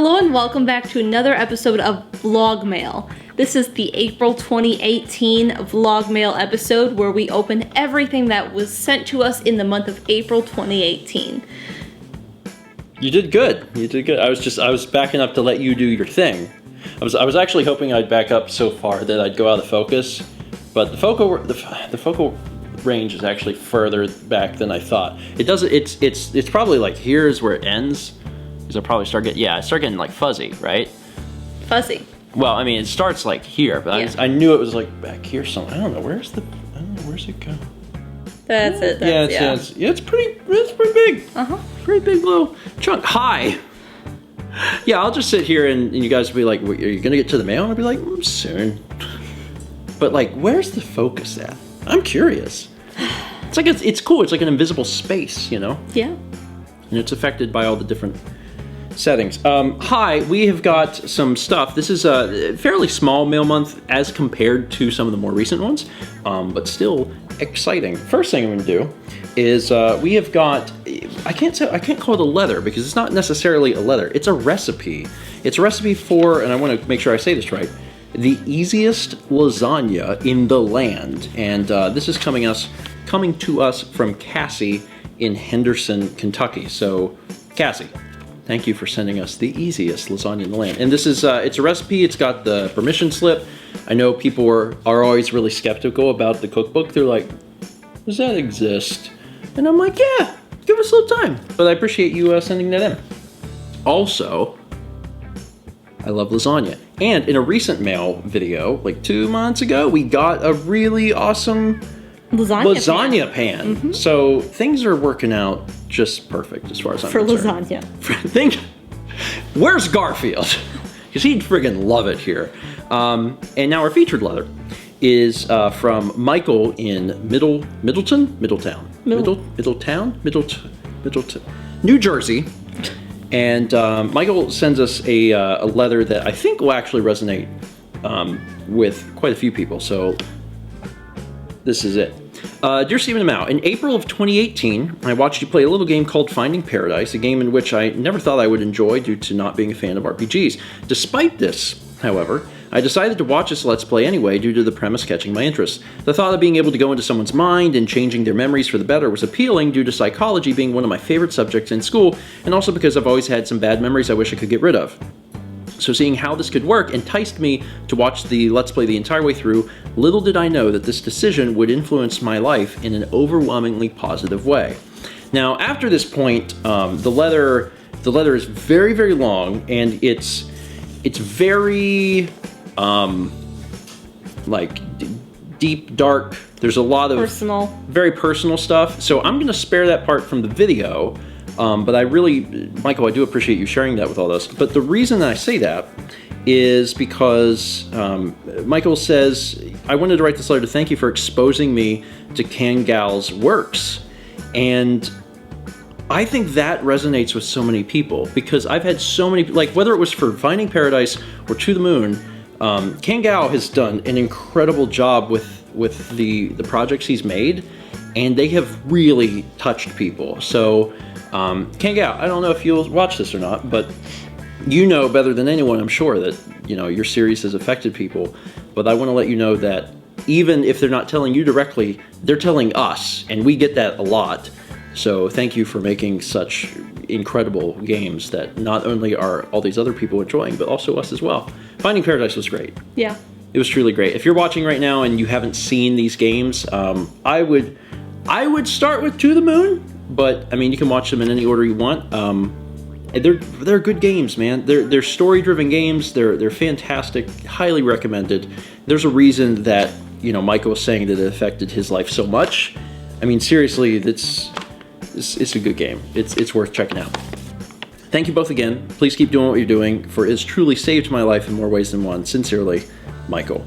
Hello and welcome back to another episode of VlogMail. This is the April 2018 VlogMail episode where we open everything that was sent to us in the month of April 2018. You did good. You did good. I was backing up to let you do your thing. I was actually hoping I'd back up so far that I'd go out of focus, but the focal range is actually further back than I thought. It's probably like here's where it ends. Because I probably start getting like fuzzy, right? Fuzzy. Well, I mean, it starts like here, but Yeah. I knew it was like back here somewhere. I don't know where's it go? That's it. It's pretty big. Pretty big little chunk. Hi. Yeah, I'll just sit here and you guys will be like, are you gonna get to the mail? And I'll be like, soon. But like, where's the focus at? I'm curious. It's cool. It's like an invisible space, you know? Yeah. And it's affected by all the different settings. Hi, we have got some stuff. This is a fairly small mail month as compared to some of the more recent ones, but still exciting. First thing I'm going to do is we have got, I can't call it a leather because it's not necessarily a leather. It's a recipe. It's a recipe for, and I want to make sure I say this right, the easiest lasagna in the land. And this is coming to us from Cassie in Henderson, Kentucky. So, Cassie, thank you for sending us the easiest lasagna in the land. And this is, it's a recipe, it's got the permission slip. I know people are always really skeptical about the cookbook. They're like, does that exist? And I'm like, yeah, give us a little time. But I appreciate you sending that in. Also, I love lasagna. And in a recent mail video, like 2 months ago, we got a really awesome lasagna pan. Mm-hmm. So things are working out just perfect as far as I'm concerned. For lasagna. Where's Garfield? Because he'd friggin' love it here. And now our featured letter is from Michael in Middletown, New Jersey. And Michael sends us a letter that I think will actually resonate with quite a few people. So this is it. Dear Stephen and Mao, in April of 2018, I watched you play a little game called Finding Paradise, a game in which I never thought I would enjoy due to not being a fan of RPGs. Despite this, however, I decided to watch this Let's Play anyway due to the premise catching my interest. The thought of being able to go into someone's mind and changing their memories for the better was appealing due to psychology being one of my favorite subjects in school, and also because I've always had some bad memories I wish I could get rid of. So seeing how this could work enticed me to watch the Let's Play the entire way through. Little did I know that this decision would influence my life in an overwhelmingly positive way. Now, after this point, the letter is very, very long, and it's very like deep, dark. There's a lot of very personal stuff. So I'm gonna spare that part from the video. But I really, Michael, I do appreciate you sharing that with all of us. But the reason I say that is because Michael says, I wanted to write this letter to thank you for exposing me to Kangal's works. And I think that resonates with so many people because I've had so many, like whether it was for Finding Paradise or To the Moon, Kangal has done an incredible job with the projects he's made, and they have really touched people. So, Kangal, I don't know if you'll watch this or not, but you know better than anyone, I'm sure, that your series has affected people. But I want to let you know that even if they're not telling you directly, they're telling us, and we get that a lot. So thank you for making such incredible games that not only are all these other people enjoying, but also us as well. Finding Paradise was great. Yeah. It was truly great. If you're watching right now and you haven't seen these games, I would start with To the Moon. But I mean, you can watch them in any order you want. They're good games, man. They're story-driven games. They're fantastic. Highly recommended. There's a reason that Michael was saying that it affected his life so much. I mean, seriously, it's a good game. It's worth checking out. Thank you both again. Please keep doing what you're doing, for it has truly saved my life in more ways than one. Sincerely, Michael.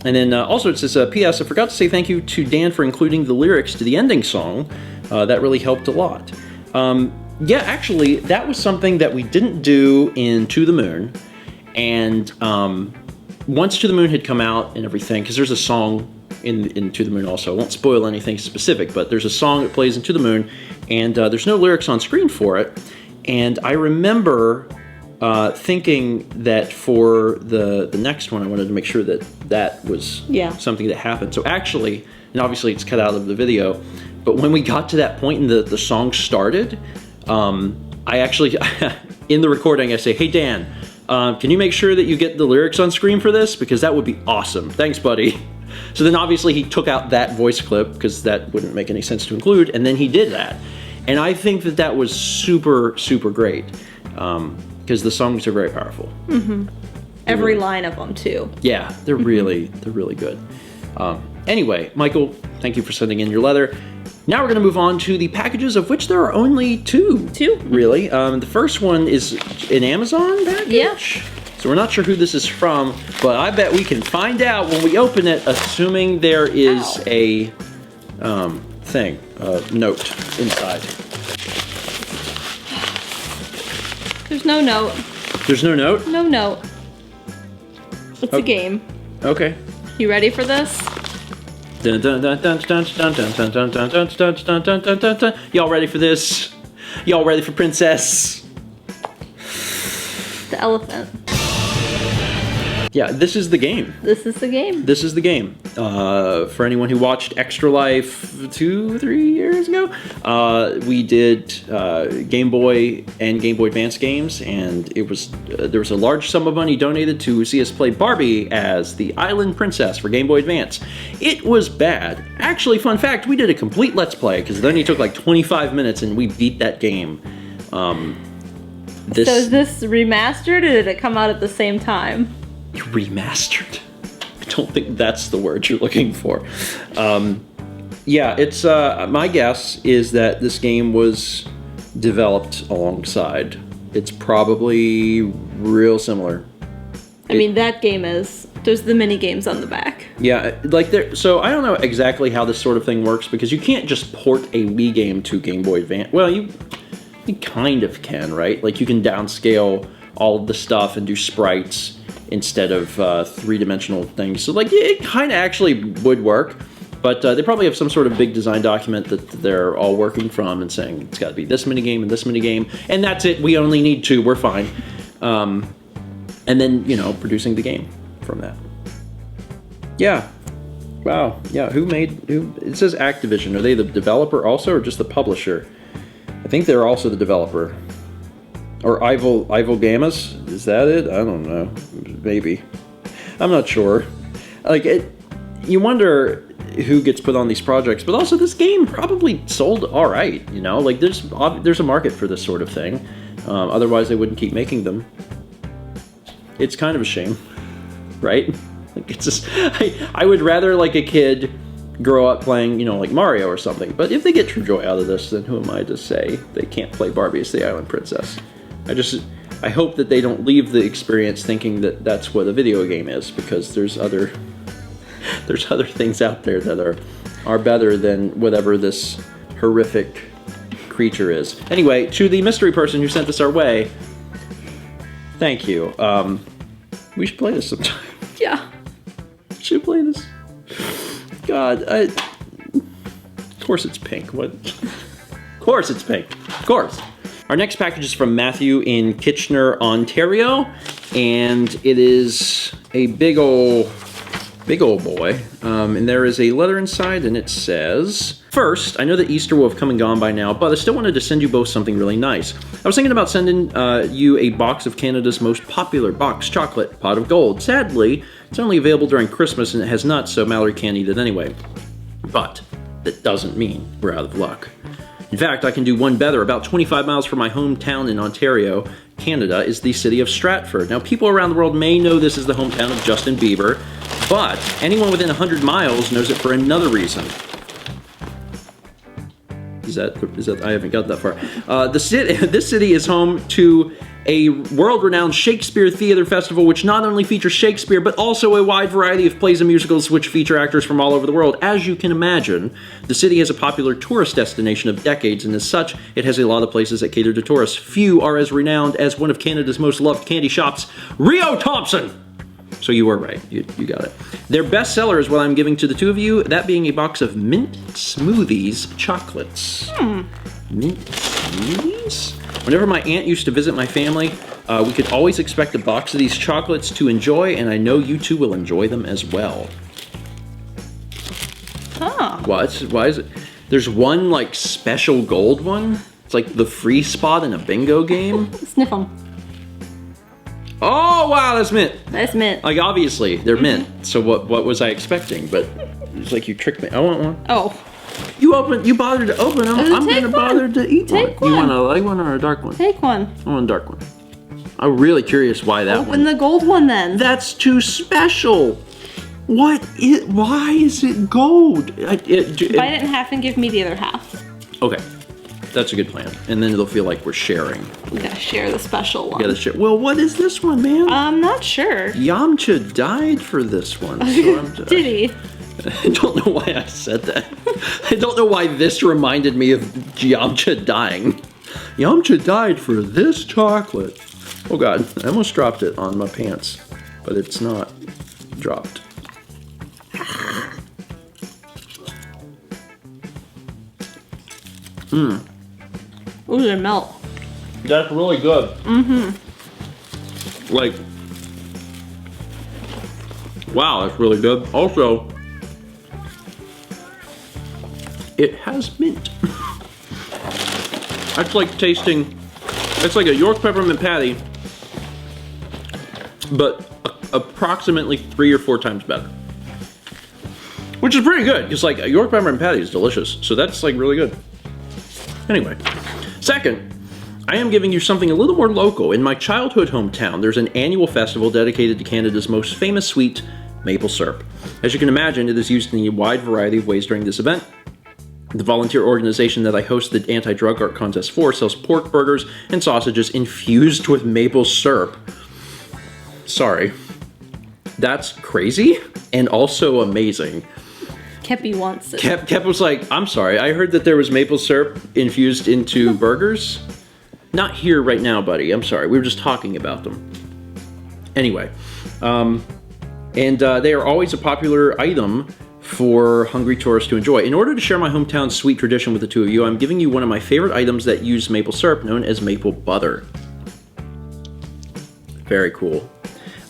And then also it says, P.S. I forgot to say thank you to Dan for including the lyrics to the ending song. That really helped a lot. Yeah, actually, that was something that we didn't do in To the Moon. And once To the Moon had come out and everything, because there's a song in To the Moon also. I won't spoil anything specific, but there's a song that plays in To the Moon, and there's no lyrics on screen for it. And I remember thinking that for the next one, I wanted to make sure that was something that happened. So actually, and obviously it's cut out of the video, but when we got to that point and the song started, I actually, in the recording, I say, hey Dan, can you make sure that you get the lyrics on screen for this? Because that would be awesome. Thanks, buddy. So then obviously he took out that voice clip because that wouldn't make any sense to include, and then he did that. And I think that was super, super great because the songs are very powerful. Mm-hmm. Every line of them too. Yeah, they're really good. Anyway, Michael, thank you for sending in your letter. Now we're going to move on to the packages, of which there are only two. Really. The first one is an Amazon package. Yeah. So we're not sure who this is from, but I bet we can find out when we open it, assuming there is a note inside. There's no note. There's no note? No note. It's a game. Okay. You ready for this? Y'all ready for this? Y'all ready for Princess? The elephant. Yeah, this is the game. This is the game. This is the game. For anyone who watched Extra Life 2-3 years ago, we did Game Boy and Game Boy Advance games, and it was there was a large sum of money donated to see us play Barbie as the Island Princess for Game Boy Advance. It was bad. Actually, fun fact, we did a complete Let's Play, because it only took like 25 minutes and we beat that game. So is this remastered, or did it come out at the same time? Remastered. I don't think that's the word you're looking for. Yeah, it's my guess is that this game was developed alongside. It's probably real similar. I mean, that game is. There's the mini games on the back. Yeah, like there. So I don't know exactly how this sort of thing works, because you can't just port a Wii game to Game Boy Advance. Well, you kind of can, right? Like you can downscale all of the stuff and do sprites instead of three-dimensional things. So like it kind of actually would work, but they probably have some sort of big design document that they're all working from and saying it's got to be this mini game and this mini game, and that's it. We only need two. We're fine. And then, you know, producing the game from that. Yeah. Wow. Yeah. Who? It says Activision. Are they the developer also, or just the publisher? I think they're also the developer. Or Ival Gammas? Is that it? I don't know. Maybe. I'm not sure. Like, you wonder who gets put on these projects, but also this game probably sold all right, you know? Like, there's a market for this sort of thing. Otherwise, they wouldn't keep making them. It's kind of a shame, right? Like, it's just... I would rather, like, a kid grow up playing, you know, like Mario or something. But if they get true joy out of this, then who am I to say they can't play Barbie as the Island Princess? I hope that they don't leave the experience thinking that that's what a video game is, because there's other things out there that are better than whatever this horrific creature is. Anyway, to the mystery person who sent this our way, thank you. We should play this sometime. Yeah. We should play this. God, of course it's pink. What? Of course it's pink. Of course. Our next package is from Matthew in Kitchener, Ontario, and it is a big ol' boy. And there is a letter inside, and it says, "First, I know that Easter will have come and gone by now, but I still wanted to send you both something really nice. I was thinking about sending you a box of Canada's most popular box chocolate, Pot of Gold. Sadly, it's only available during Christmas, and it has nuts, so Mallory can't eat it anyway. But that doesn't mean we're out of luck. In fact, I can do one better. About 25 miles from my hometown in Ontario, Canada, is the city of Stratford. Now, people around the world may know this is the hometown of Justin Bieber, but anyone within 100 miles knows it for another reason." Is that I haven't got that far. This city is home to a world-renowned Shakespeare Theater Festival, which not only features Shakespeare, but also a wide variety of plays and musicals which feature actors from all over the world. As you can imagine, the city is a popular tourist destination of decades, and as such, it has a lot of places that cater to tourists. Few are as renowned as one of Canada's most loved candy shops, Rio Thompson. So you were right. You got it. Their best seller is what I'm giving to the two of you, that being a box of Mint Smoothies chocolates. Mint Smoothies? Whenever my aunt used to visit my family, we could always expect a box of these chocolates to enjoy, and I know you two will enjoy them as well. Huh. What? Why is it? There's one, like, special gold one. It's like the free spot in a bingo game. Sniff them. Oh, wow, that's mint. That's mint. Like, obviously, they're mint. So what was I expecting? But it's like you tricked me. I want one. Oh. You bothered to open them. I'm going to bother to eat one. Take one. You want a light one or a dark one? Take one. I want a dark one. I'm really curious why that one. Open the gold one then. That's too special. Why is it gold? Bite it in half and give me the other half. Okay. That's a good plan. And then it'll feel like we're sharing. We gotta share the special one. We gotta share. Well, what is this one, man? I'm not sure. Yamcha died for this one. So Did he? I don't know why I said that. I don't know why this reminded me of Yamcha dying. Yamcha died for this chocolate. Oh god, I almost dropped it on my pants, but it's not dropped. Mmm. Ooh, they melt. That's really good. Mm-hmm. Like, wow, that's really good. Also, it has mint. That's like tasting, it's like a York peppermint patty, but approximately 3 or 4 times better. Which is pretty good, because like a York peppermint patty is delicious, so that's like really good. Anyway, second, I am giving you something a little more local. In my childhood hometown, there's an annual festival dedicated to Canada's most famous sweet, maple syrup. As you can imagine, it is used in a wide variety of ways during this event. The volunteer organization that I host the anti-drug art contest for sells pork burgers and sausages infused with maple syrup. Sorry. That's crazy and also amazing. Kepi wants it. Kep was like, I'm sorry, I heard that there was maple syrup infused into burgers. Not here right now, buddy. I'm sorry. We were just talking about them. Anyway, they are always a popular item for hungry tourists to enjoy. In order to share my hometown's sweet tradition with the two of you, I'm giving you one of my favorite items that use maple syrup, known as maple butter. Very cool.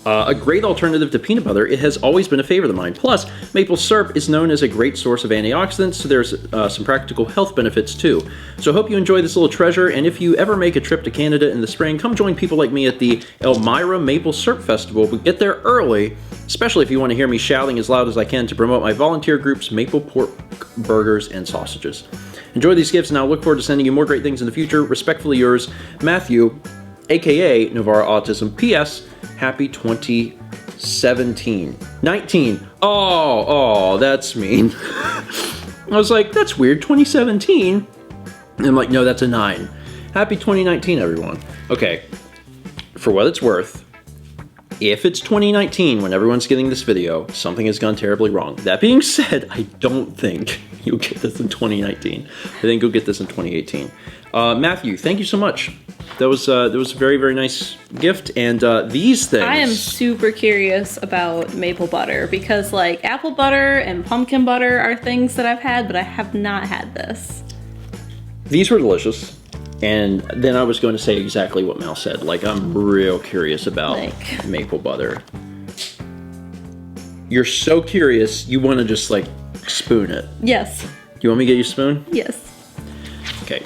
A great alternative to peanut butter, it has always been a favorite of mine. Plus, maple syrup is known as a great source of antioxidants, so there's some practical health benefits too. So I hope you enjoy this little treasure, and if you ever make a trip to Canada in the spring, come join people like me at the Elmira Maple Syrup Festival. We get there early, especially if you want to hear me shouting as loud as I can to promote my volunteer group's maple pork burgers and sausages. Enjoy these gifts, and I'll look forward to sending you more great things in the future. Respectfully yours, Matthew, aka Novara Autism. P.S. Happy 2017. 19. Oh, that's mean. I was like, that's weird, 2017? And I'm like, no, that's a 9. Happy 2019, everyone. Okay, for what it's worth, if it's 2019 when everyone's getting this video, something has gone terribly wrong. That being said, I don't think you'll get this in 2019. I think you'll get this in 2018. Matthew, thank you so much. That was a very, very nice gift, and these things... I am super curious about maple butter, because like apple butter and pumpkin butter are things that I've had, but I have not had this. These were delicious, and then I was going to say exactly what Mal said. Like, I'm real curious about maple butter. You're so curious, you want to just like spoon it. Yes. You want me to get you a spoon? Yes. Okay.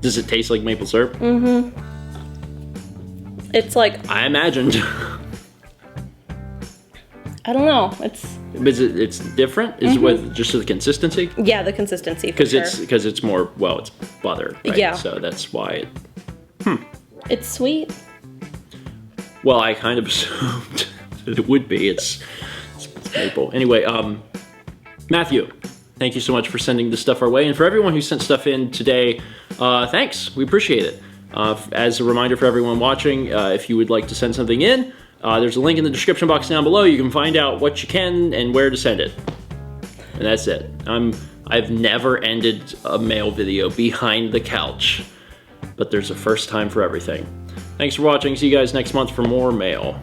Does it taste like maple syrup? Mm-hmm. It's like... I imagined. I don't know. It's different? Is it with just the consistency? Yeah, the consistency, for sure. Because it's more, well, it's butter, right? Yeah. So that's why it... It's sweet. Well, I kind of assumed that it would be. It's maple. Anyway, Matthew, thank you so much for sending this stuff our way. And for everyone who sent stuff in today, thanks. We appreciate it. As a reminder for everyone watching, if you would like to send something in, there's a link in the description box down below. You can find out what you can and where to send it. And that's it. I've never ended a mail video behind the couch, but there's a first time for everything. Thanks for watching. See you guys next month for more mail.